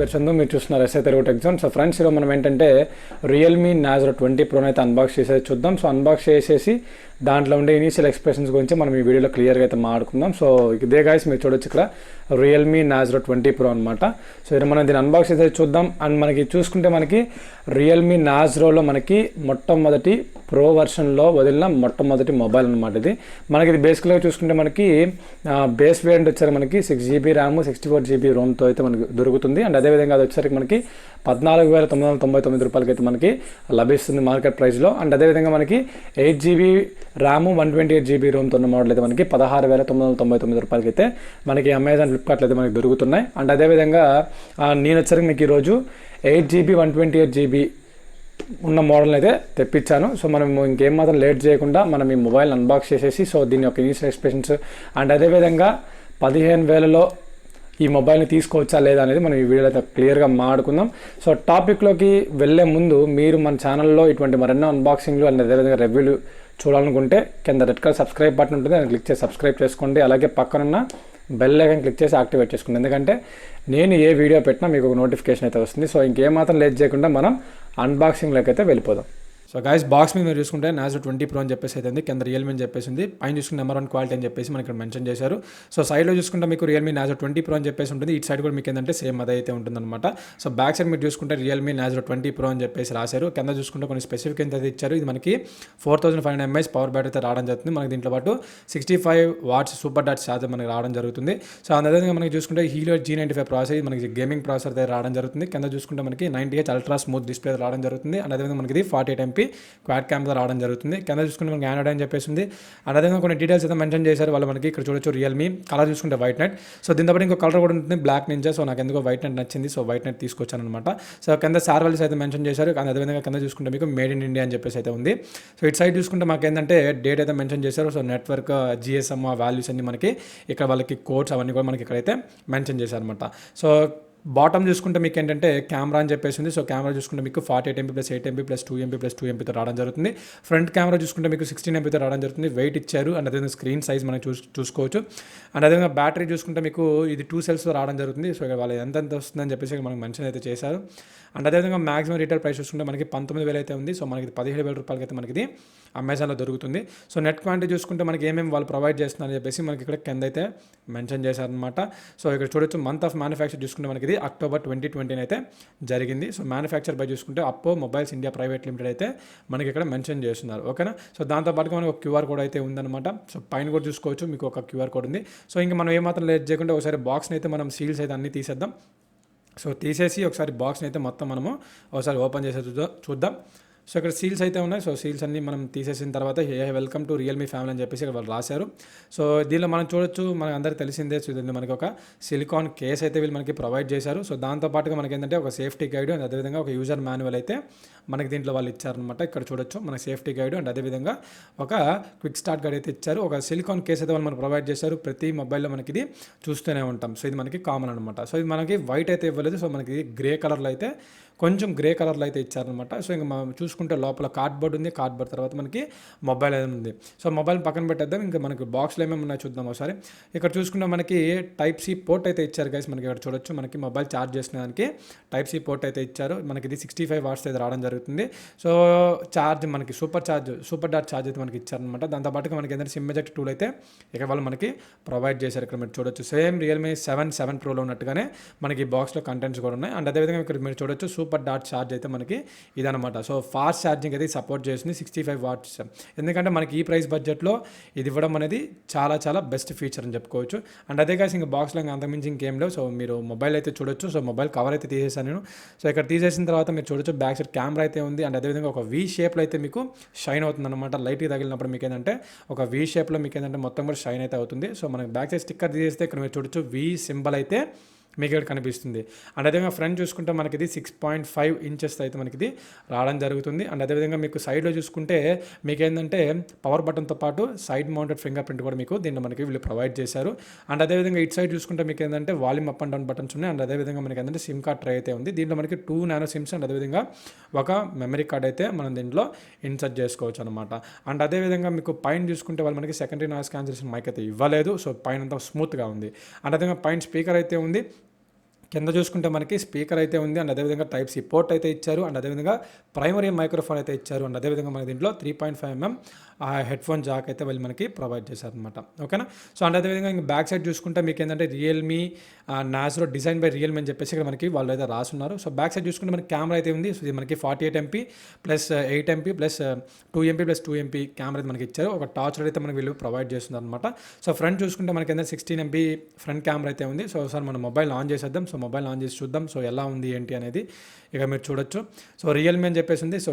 పేరు చందు, మీరు చూస్తున్నారు సatelugutechzone. సో ఫ్రెండ్స్, ఈరోజు మనం ఏంటంటే రియల్మీ నాజ్రో 20 ప్రోని అయితే అన్బాక్స్ చేసేది చూద్దాం. సో అన్బాక్స్ చేసేసి దాంట్లో ఉండే ఇనీషియల్ ఎక్స్ప్రెషన్స్ గురించి మనం ఈ వీడియోలో క్లియర్గా అయితే మాట్లాడుకుందాం. సో ఇదే గాయస్, మీరు చూడొచ్చు ఇక్కడ రియల్మీ నాజ్రో 20 ప్రో అనమాట. సో ఇది మనం దీన్ని అన్బాక్స్ చేసేది చూద్దాం. అండ్ మనకి చూసుకుంటే మనకి రియల్మీ నాజ్రోలో మనకి మొట్టమొదటి ప్రో వర్షన్లో వదిలిన మొట్టమొదటి మొబైల్ అనమాట ఇది. మనకి ఇది బేసిక్గా చూసుకుంటే మనకి బేస్ వేరియంట్ వచ్చారు మనకి 6GB ర్యామ్ 64GB రోమ్తో అయితే మనకి దొరుకుతుంది. అండ్ అదేవిధంగా అది వచ్చేసరికి మనకి 14,999 రూపాయలకి అయితే మనకి లభిస్తుంది మార్కెట్ ప్రైస్లో. అండ్ అదేవిధంగా మనకి 8GB ర్యామ్ 128GB రోమ్తో ఉన్న మోడల్ అయితే మనకి 16,999 రూపాయలకి అయితే మనకి అమెజాన్, ఫ్లిప్కార్ట్లో అయితే మనకి దొరుకుతున్నాయి. అండ్ అదేవిధంగా నేను వచ్చేసరికి మీకు ఈరోజు 8GB 128GB ఉన్న మోడల్ అయితే తెప్పించాను. సో మనం ఇంకేం మాత్రం లేట్ చేయకుండా మనం ఈ మొబైల్ అన్బాక్స్ చేసేసి సో దీని యొక్క ఇనిషియల్ ఎక్స్ప్రెషన్స్ అండ్ అదేవిధంగా 15,000లో ఈ మొబైల్ని తీసుకోవచ్చా లేదా అనేది మనం ఈ వీడియోలో అయితే క్లియర్గా మాట్లాడుకుందాం. సో టాపిక్లోకి వెళ్ళే ముందు మీరు మన ఛానల్లో ఇటువంటి మరెన్నో అన్బాక్సింగ్లు అండ్ అదేవిధంగా రివ్యూలు చూడాలనుకుంటే కింద రెడ్ కలర్ సబ్స్క్రైబ్ బటన్ ఉంటుంది, దాన్ని క్లిక్ చేసి సబ్స్క్రైబ్ చేసుకోండి. అలాగే పక్కనున్న బెల్ ఐకాన్ క్లిక్ చేసి యాక్టివేట్ చేసుకోండి, ఎందుకంటే నేను ఏ వీడియో పెట్టినా మీకు ఒక నోటిఫికేషన్ అయితే వస్తుంది. సో ఇంకేమాత్రం లేట్ చేయకుండా మనం అన్బాక్సింగ్లోకి అయితే వెళ్ళిపోదాం. సో గైస్, బాక్స్ మీద మీరు చూసుకుంటే నాజ్రో 20 ప్రో అని చెప్పేసి అయితే ఉంది, కింద రియల్మీ అని చెప్పేసి ఉంది, పైన చూసుకుంటే నెంబర్ 1 క్వాలిటీ అని చెప్పేసి మనకి ఇక్కడ మెన్షన్ చేశారు. సో సైడ్లో చూసుకుంటే మీకు రియల్మీ నాజ్రో 20 ప్రో అని చెప్పేసి ఉంటుంది, ఇటు సైడ్ కూడా మీకు ఏంటంటే సేమ్ అదే అయితే ఉంటుందన్నమాట. సో బ్యాక్ సైడ్ మీరు చూసుకుంటే రియల్మీ నాజ్రో 20 ప్రో అని చెప్పేసి రాశారు. కింద చూసుకుంటే కొన్ని స్పెసిఫిక్ అయితే ఇచ్చారు. ఇది మనకి 4500 mAh పవర్ బ్యాటరీ అయితే రావడం జరుగుతుంది. మనకి దీంట్లో పాటు 65 వాట్స్ సూపర్ డాట్ ఛార్జర్ మనకి రావడం జరుగుతుంది. సో అదేవిధంగా మనకి చూసుకుంటే హీలియో G95 ప్రాసెస్ మనకి గేమింగ్ ప్రాసెసర్ అయితే రావడం జరుగుతుంది. కింద చూసుకుంటే మనకి 90Hz అల్ట్రా స్మూత్ డిస్ప్లే రావడం జరుగుతుంది. అండ్ అదేవిధంగా మనకి ఇది 48MP క్వాడ్ క్యామ్ రావడం జరుగుతుంది. కింద చూసుకుంటే మనకి ఆండ్రాయిడ్ అని చెప్పేసి ఉంది. అండ్ అదేవిధంగా కొన్ని డీటెయిల్స్ అయితే మెన్షన్ చేశారు వాళ్ళు మనకి. ఇక్కడ చూడొచ్చు రియల్మీ కలర్ చూసుకుంటే వైట్ నైట్. సో దీంతో పాటు ఇంకో కలర్ కూడా ఉంటుంది, బ్లాక్ నింజా. సో నాకు ఎందుకో వైట్ నైట్ నచ్చింది, సో వైట్ నైట్ తీసుకొచ్చాను అనమాట. సో కింద సార్ వాల్యూస్ అయితే మెన్షన్ చేశారు. అండ్ అదేవిధంగా కింద చూసుకుంటే మీకు మేడ్ ఇన్ ఇండియా అని చెప్పేసి అయితే ఉంది. సో ఇటు సైడ్ చూసుకుంటే మాకు ఏంటంటే డేట్ అయితే మెన్షన్ చేశారు. సో నెట్వర్క్, GSM వాల్యూస్ అన్ని మనకి ఇక్కడ వాళ్ళకి కోడ్స్ అవన్నీ కూడా మనకి ఇక్కడైతే మెన్షన్ చేశారు అనమాట. సో బాటమ్ చూసుకుంటే మీకు ఏంటంటే కెమెరా అని చెప్పేసి ఉంది. సో కెమెరా చూసుకుంటే మీకు 48MP + 8MP + 2MP + 2MP రావడం జరుగుతుంది. ఫ్రంట్ కెమెరా చూసుకుంటే మీకు 16MP రావడం జరుగుతుంది. వెయిట్ ఇచ్చారు. అండ్ అదేవిధంగా స్క్రీన్ సైజ్ మనం చూసుకోవచ్చు. అండ్ అదేవిధంగా బ్యాటరీ చూసుకుంటే మీకు ఇది 2 సెల్స్తో రావడం జరుగుతుంది. సో వాళ్ళు ఎంత వస్తుందని చెప్పేసి మనకి మెన్షన్ అయితే చేశారు. అండ్ అదేవిధంగా మాక్సిమం రీటైల్ ప్రైస్ చూసుకుంటే మనకి 19,000 అయితే ఉంది. సో మనకి 17,000 రూపాయలకి అయితే మనకి అమెజాన్లో దొరుకుతుంది. సో నెట్ క్వాంటిటీ చూసుకుంటే మనకి ఏమేమి వాళ్ళు ప్రొవైడ్ చేస్తున్నారని చెప్పేసి మనకి ఇక్కడ కింద అయితే మెన్షన్ చేశారనమాట. సో ఇక్కడ చూడొచ్చు మంత్ ఆఫ్ మ్యానుఫ్యాక్చర్ చూసుకుంటే మనకి ఇది అక్టోబర్ 2020 అయితే జరిగింది. సో మ్యానుఫ్యాక్చర్ బై చూసుకుంటే అప్పో మొబైల్స్ ఇండియా ప్రైవేట్ లిమిటెడ్ అయితే మనకి ఇక్కడ మెన్షన్ చేస్తున్నారు. ఓకేనా. సో దాంతోపాటుగా మనకి ఒక QR కోడ్ అయితే ఉందన్నమాట. సో పైన కూడా చూసుకోవచ్చు, మీకు ఒక QR కోడ్ ఉంది. సో ఇంకా మనం ఏమాత్రం లేట్ చేయకుండా ఒకసారి బాక్స్ని అయితే మనం సీల్స్ అయితే అన్నీ తీసేద్దాం. సో తీసేసి ఒకసారి బాక్స్ని అయితే మొత్తం మనము ఒకసారి ఓపెన్ చేసి చూద్దాం. సో ఇక్కడ సీల్స్ అయితే ఉన్నాయి. సో సీల్స్ అన్ని మనం తీసేసిన తర్వాత వెల్కమ్ టు రియల్మీ ఫ్యామిలీ అని చెప్పేసి ఇక్కడ వాళ్ళు రాశారు. సో దీనిలో మనం చూడొచ్చు, మనకు అందరికీ తెలిసిందే. సో దీన్ని మనకి ఒక సిలికాన్ కేస్ అయితే వీళ్ళు మనకి ప్రొవైడ్ చేశారు. సో దాంతోపాటుగా మనకి ఏంటంటే ఒక సేఫ్టీ గైడ్ అండ్ అదేవిధంగా ఒక యూజర్ మాన్యువల్ అయితే మనకి దీంట్లో వాళ్ళు ఇచ్చారనమాట. ఇక్కడ చూడొచ్చు మనకి సేఫ్టీ గైడ్ అండ్ అదేవిధంగా ఒక క్విక్ స్టార్ట్ గైడ్ అయితే ఇచ్చారు. ఒక సిలికాన్ కేస్ అయితే వాళ్ళు మనకు ప్రొవైడ్ చేశారు. ప్రతి మొబైల్లో మనకి ఇది చూస్తూనే ఉంటాం. సో ఇది మనకి కామన్ అనమాట. సో ఇది మనకి వైట్ అయితే ఇవ్వలేదు. సో మనకి గ్రే కలర్లో అయితే కొంచెం గ్రే కలర్లో అయితే ఇచ్చారనమాట. సో ఇంకా మనం చూసుకుంటే లోపల కార్డ్బోర్డ్ ఉంది. కార్డ్బోర్డ్ తర్వాత మనకి మొబైల్ అయితే ఉంది. సో మొబైల్ పక్కన పెట్టేద్దాం. ఇంకా మనకి బాక్స్లో ఏమేమి ఉన్నాయో చూద్దాం ఒకసారి. ఇక్కడ చూసుకుంటే మనకి Type-C పోర్ట్ అయితే ఇచ్చారు గైస్. మనకి ఇక్కడ చూడొచ్చు, మనకి మొబైల్ ఛార్జ్ చేసినానికి Type-C పోర్ట్ అయితే ఇచ్చారు. మనకి ఇది 65 వాట్స్ అయితే రావడం జరుగుతుంది. సో ఛార్జ్ మనకి సూపర్ డాట్ ఛార్జ్ అయితే మనకి ఇచ్చారనమాట. దాంతోపాటుగా మనకి ఏంటంటే సిమ్ ఎజెక్ట్ టూల్ అయితే ఇక్కడ వాళ్ళు మనకి ప్రొవైడ్ చేశారు. ఇక్కడ మీరు చూడొచ్చు సేమ్ రియల్మీ 7 ప్రోలో ఉన్నట్టుగానే మనకి బాక్స్లో కంటెంట్స్ కూడా ఉన్నాయి. అండ్ అదేవిధంగా ఇక్కడ మీరు చూడొచ్చు సూపర్ డాట్ ఛార్జ్ అయితే మనకి ఇదనమాట. సో ఫాస్ట్ ఛార్జింగ్ అయితే సపోర్ట్ చేస్తుంది 65 వాట్స్. ఎందుకంటే మనకి ఈ ప్రైస్ బడ్జెట్లో ఇది ఇవ్వడం అనేది చాలా చాలా బెస్ట్ ఫీచర్ అని చెప్పుకోవచ్చు. అండ్ అదే కాదు ఇంకా బాక్స్లో ఇంకా అంతకుమించి ఇంకేం లేవు. సో మీరు మొబైల్ అయితే చూడొచ్చు. సో మొబైల్ కవర్ అయితే తీసేసాను నేను. సో ఇక్కడ తీసేసిన తర్వాత మీరు చూడొచ్చు బ్యాక్ సైడ్ కెమెరా అయితే ఉంది. అండ్ అదేవిధంగా ఒక V షేప్లో అయితే మీకు షైన్ అవుతుంది అనమాట. లైట్గా తగిలినప్పుడు మీకు ఏంటంటే ఒక V షేప్లో మీకు ఏంటంటే మొత్తం కూడా షైన్ అయితే అవుతుంది. సో మనకి బ్యాక్ సైడ్ స్టిక్కర్ తీసేస్తే ఇక్కడ మీరు చూడొచ్చు V సింబల్ అయితే మీకు ఇక్కడ కనిపిస్తుంది. అండ్ అదేవిధంగా ఫ్రంట్ చూసుకుంటే మనకి ఇది 6.5 ఇంచెస్ అయితే మనకి ఇది రావడం జరుగుతుంది. అండ్ అదేవిధంగా మీకు సైడ్లో చూసుకుంటే మీకు ఏంటంటే పవర్ బటన్తో పాటు సైడ్ మౌంటెడ్ ఫింగర్ ప్రింట్ కూడా మీకు దీన్ని మనకి వీళ్ళు ప్రొవైడ్ చేశారు. అండ్ అదేవిధంగా ఇటు సైడ్ చూసుకుంటే మీకు ఏంటంటే volume up and down buttons ఉన్నాయి. అండ్ అదేవిధంగా మనకి ఏంటంటే సిమ్ కార్డ్ ట్రే అయితే ఉంది. దీంట్లో మనకి 2 నానో సిమ్స్ అండ్ అదేవిధంగా ఒక మెమరీ కార్డ్ అయితే మనం దీంట్లో ఇన్సర్ట్ చేసుకోవచ్చు అనమాట. అండ్ అదేవిధంగా మీకు పైన చూసుకుంటే వాళ్ళు మనకి సెకండరీ నాయిస్ క్యాన్సిలేషన్ మైక్ అయితే ఇవ్వలేదు. సో పైన అంతా స్మూత్గా ఉంది. అండ్ అదేవిధంగా పైన స్పీకర్ అయితే ఉంది. కింద చూసుకుంటే మనకి స్పీకర్ అయితే ఉంది అండ్ అదేవిధంగా టైప్ సి పోర్ట్ అయితే ఇచ్చారు అండ్ అదేవిధంగా ప్రైమరీ మైక్రోఫోన్ అయితే ఇచ్చారు అండ్ అదేవిధంగా మనకి దీంట్లో 3.5 mm ఆ హెడ్ ఫోన్ జాక్ అయితే వీళ్ళు మనకి ప్రొవైడ్ చేశారనమాట. ఓకేనా. సో అండ్ అదేవిధంగా ఇంకా బ్యాక్ సైడ్ చూసుకుంటే మీకు ఏంటంటే రియల్మీ నాజ్రో డిజైన్ బై రియల్మీ అని చెప్పేసి ఇక్కడ మనకి వాళ్ళు అయితే రాసున్నారు. సో బ్యాక్ సైడ్ చూసుకుంటే మనకి కెమెరా అయితే ఉంది. సో ఇది మనకి 48 MP plus 8 MP plus 2 MP plus 2 MP camera అయితే మనకి ఇచ్చారు. ఒక టార్చ్ అయితే మనకి వీళ్ళు ప్రొవైడ్ చేస్తున్నారు అనమాట. సో ఫ్రంట్ చూసుకుంటే మనకి ఏంటంటే 16 MP ఫ్రంట్ కెమెరా అయితే ఉంది. సో ఒకసారి మనం మొబైల్ ఆన్ చేసేద్దాం. సో మొబైల్ ఆన్ చేసి చూద్దాం సో ఎలా ఉంది ఏంటి అనేది ఇక మీరు చూడొచ్చు. సో రియల్మీ అని చెప్పేసి ఉంది. సో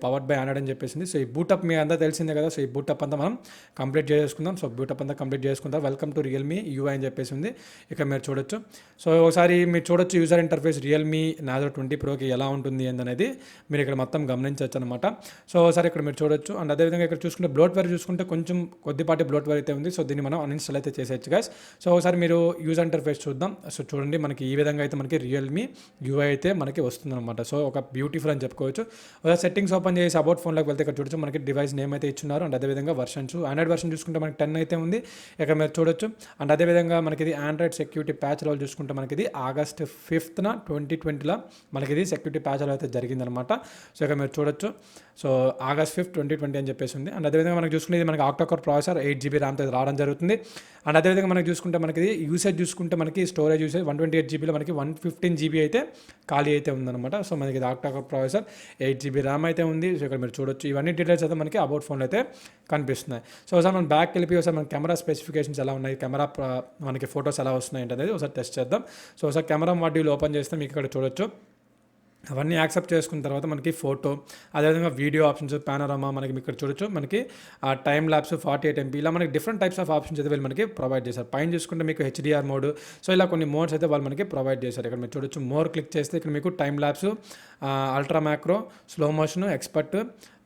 పవర్డ్ బై ఆండ్రాయిడ్ అని చెప్పేసింది. సో ఈ బూటప్ మీ అంతా తెలిసిందే కదా. సో ఈ బూటప్ అంతా మనం కంప్లీట్ చేసుకుందాం. సో బూటప్ అంతా కంప్లీట్ చేసుకుందాం. వెల్కమ్ టు రియల్మీ యూఐ అని చెప్పేసి ఉంది. ఇక మీరు చూడొచ్చు. సో ఒకసారి మీరు చూడొచ్చు యూజర్ ఇంటర్ఫేస్ రియల్మీ నాజో 20 ప్రోకి ఎలా ఉంటుంది అనేది మీరు ఇక్కడ మొత్తం గమనించవచ్చు అనమాట. సో ఒకసారి ఇక్కడ మీరు చూడొచ్చు. అండ్ అదేవిధంగా ఇక్కడ చూసుకుంటే బ్లోట్వేర్ చూసుకుంటే కొంచెం కొద్దిపాటి బ్లోట్వేర్ అయితే ఉంది. సో దీన్ని మనం అన్ఇన్స్టాల్ అయితే చేసేయచ్చు గైస్. సో ఒకసారి మీరు యూజర్ ఇంటర్ఫేస్ చూద్దాం. సో చూడండి మనకి ఈ విధంగా అయితే మనకి రియల్మీ యూఐ అయితే మనకి వస్తుందన్నమాట. సో ఒక బ్యూటిఫుల్ అని చెప్పుకోవచ్చు. ఒకసారి సెట్టింగ్స్ ఓపెన్ చేసి అబౌట్ ఫోన్లోకి వెళ్తే ఇక్కడ చూడొచ్చు మనకి డివైస్ నేమ్ అయితే ఇచ్చున్నారు. అండ్ అదేవిధంగా వర్షన్స్ ఆండ్రాయిడ్ వర్షన్ చూసుకుంటే మనకి 10 అయితే ఉంది. ఇక మీరు చూడొచ్చు. అండ్ అదేవిధంగా మనకి ఇది ఆండ్రాయిడ్ సెక్యూరిటీ ప్యాచ్ లో చూసుకుంటే మనకి ఇది ఆగస్ట్ 5th 2020 మనకి ఇది సెక్యూరిటీ ప్యాచ్ అయితే జరిగిందనమాట. సో ఇక మీరు చూడొచ్చు. సో ఆగస్ట్ 5th 2020 అని చెప్పేసి ఉంది. అండ్ అదేవిధంగా మనకి చూసుకుంటే ఇది మనకి ఆక్టోకోర్ ప్రాసెసర్ 8 GB ర్యామ్తో రావడం జరుగుతుంది. అండ్ అదేవిధంగా మనకి చూసుకుంటే మనకి యూసేజ్ చూసుకుంటే మనకి స్టోరేజ్ యూసేజ్ 128 GBలో మనకి 115 GB అయితే ఖాళీ అయితే ఉందన్నమాట. సో మనకి ఇది ఆక్టోకోర్ ప్రాసెసర్ 8 GB ర్యామ్ అయితే ఉంది. సో ఇక్కడ మీరు చూడొచ్చు. ఇవన్నీ డీటెయిల్స్ అయితే మనకి అబౌట్ ఫోన్లో అయితే కనిపిస్తున్నాయి. సో ఒకసారి మనం బ్యాక్ వెళ్ళి ఒకసారి మన కెమెరా స్పెసిఫికేషన్స్ ఎలా ఉన్నాయి, కెమెరా మనకి ఫొటోస్ ఎలా వస్తున్నాయి అనేది ఒకసారి టెస్ట్ చేద్దాం. సో ఒకసారి కెమెరా మాడ్యూల్ ఓపెన్ చేస్తే మీకు ఇక్కడ చూడొచ్చు. అవన్నీ యాక్సెప్ట్ చేసుకున్న తర్వాత మనకి ఫోటో అదేవిధంగా వీడియో ఆప్షన్స్ పానోరామా మనకి ఇక్కడ చూడొచ్చు. మనకి టైమ్ ల్యాప్స్ 48 MP ఇలా మనకి డిఫరెంట్ టైప్స్ ఆఫ్ ఆప్షన్స్ అయితే వీళ్ళు మనకి ప్రొవైడ్ చేశారు. పైన చూసుకుంటే మీకు HDR మోడ్ సో ఇలా కొన్ని మోడ్స్ అయితే వాళ్ళు మనకి ప్రొవైడ్ చేశారు. ఇక్కడ మీరు చూడొచ్చు. మోర్ క్లిక్ చేస్తే ఇక్కడ మీకు time lapse, ultra macro, slow motion, expert,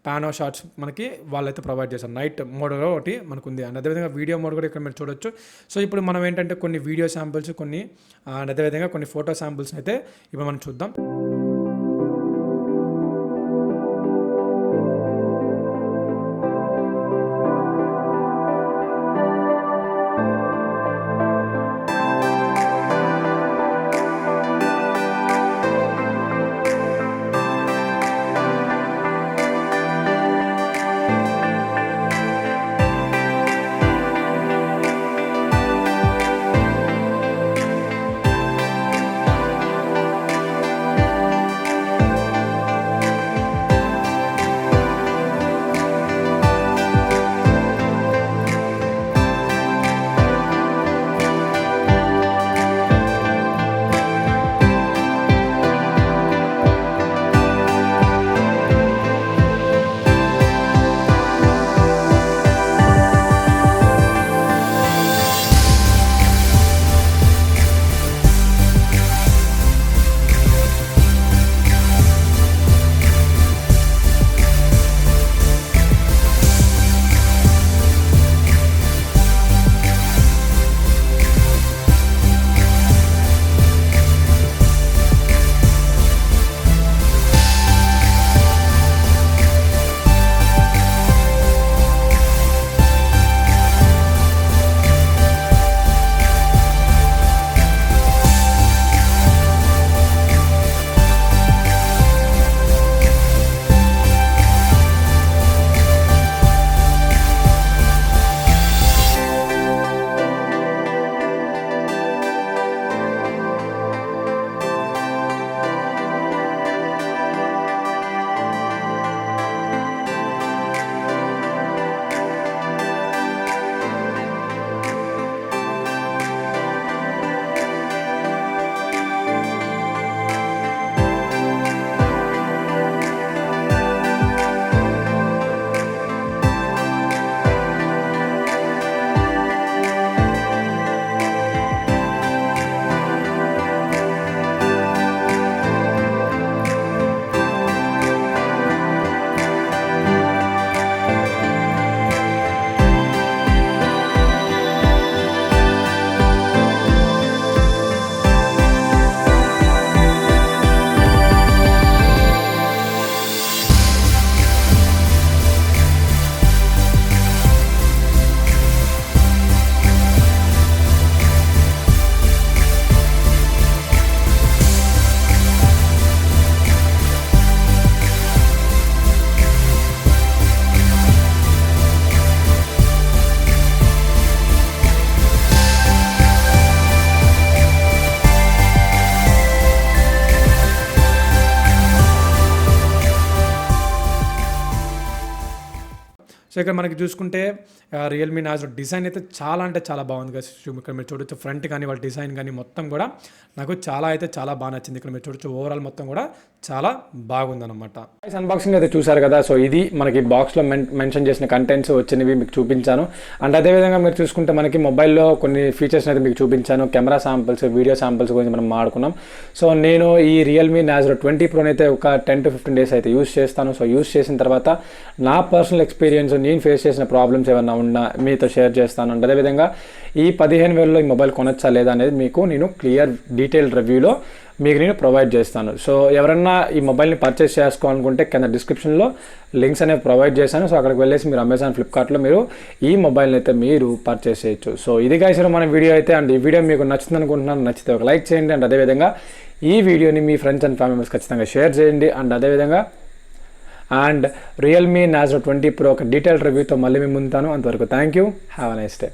pano shorts మనకి వాళ్ళైతే ప్రొవైడ్ చేశారు. నైట్ మోడ్ ఒకటి మనకు ఉంది. అండ్ అదేవిధంగా వీడియో మోడ్ కూడా ఇక్కడ మీరు చూడొచ్చు. సో ఇప్పుడు మనం ఏంటంటే కొన్ని వీడియో శాంపిల్స్ కొన్ని అదేవిధంగా కొన్ని ఫోటో శాంపిల్స్ అయితే ఇప్పుడు మనం చూద్దాం. ఇక్కడ మనకి చూసుకుంటే రియల్మీ నాజో డిజైన్ అయితే చాలా అంటే చాలా బాగుంది కదా. ఇక్కడ మీరు చూడొచ్చు ఫ్రంట్ కానీ వాళ్ళ డిజైన్ కానీ మొత్తం కూడా నాకు చాలా బాగా నచ్చింది. ఇక్కడ మీరు చూడొచ్చు ఓవరాల్ మొత్తం కూడా చాలా బాగుందన్నమాట. అన్బాక్సింగ్ అయితే చూసారు కదా. సో ఇది మనకి బాక్స్లో మెన్షన్ చేసిన కంటెంట్స్ వచ్చినవి మీకు చూపించాను. అండ్ అదేవిధంగా మీరు చూసుకుంటే మనకి మొబైల్లో కొన్ని ఫీచర్స్ అయితే మీకు చూపించాను. కెమెరా శాంపిల్స్, వీడియో శాంపిల్స్ గురించి మనం మాట్లాడుకున్నాం. సో నేను ఈ రియల్మీ నాజో 20 Pro అయితే ఒక 10 to 15 days అయితే యూస్ చేస్తాను. సో యూస్ చేసిన తర్వాత నా పర్సనల్ ఎక్స్పీరియన్స్, నేను ఫేస్ చేసిన ప్రాబ్లమ్స్ ఏమన్నా ఉన్నా మీతో షేర్ చేస్తాను. అండ్ అదేవిధంగా ఈ 15,000లో ఈ మొబైల్ కొనొచ్చా లేదా అనేది మీకు నేను క్లియర్ డీటెయిల్ రివ్యూలో మీకు నేను ప్రొవైడ్ చేస్తాను. సో ఎవరన్నా ఈ మొబైల్ని పర్చేస్ చేసుకోవాలనుకుంటే కింద డిస్క్రిప్షన్లో లింక్స్ అనేవి ప్రొవైడ్ చేశాను. సో అక్కడికి వెళ్ళేసి మీరు అమెజాన్, ఫ్లిప్కార్ట్లో మీరు ఈ మొబైల్ని అయితే మీరు పర్చేస్ చేయొచ్చు. సో ఇది గైస్ మన వీడియో అయితే. అండ్ ఈ వీడియో మీకు నచ్చుతుంది అనుకుంటున్నాను. నచ్చితే ఒక లైక్ చేయండి. అండ్ అదేవిధంగా ఈ వీడియోని మీ ఫ్రెండ్స్ అండ్ ఫ్యామిలీ మెంబర్స్ ఖచ్చితంగా షేర్ చేయండి. అండ్ అదేవిధంగా రియల్మీ నాజో 20 Pro ఒక డీటెయిల్ రివ్యూతో మళ్ళీ మేము ఉంటాను. అంతవరకు thank you. Have a nice day.